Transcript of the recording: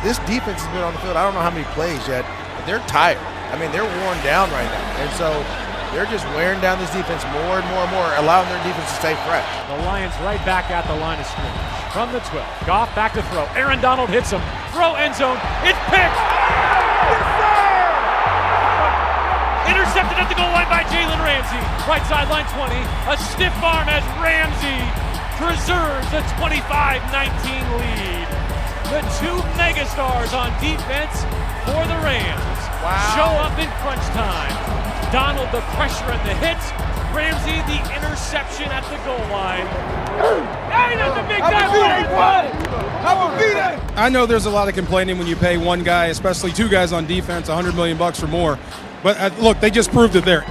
this defense has been on the field, I don't know how many plays yet, but they're tired. I mean, they're worn down right now. And so they're just wearing down this defense more and more and more, allowing their defense to stay fresh. The Lions right back at the line of scrimmage. From the 12, Goff back to throw. Aaron Donald hits him. Throw end zone. It's picked. Intercepted at the goal line by Jalen Ramsey. Right sideline 20. A stiff arm as Ramsey preserves a 25-19 lead. The two megastars on defense for the Rams show up in crunch time. Donald the pressure and the hits. Ramsey the interception at the goal line. Hey, that's a big guy. I know there's a lot of complaining when you pay one guy, especially two guys on defense, $100 million or more. But look, they just proved it there.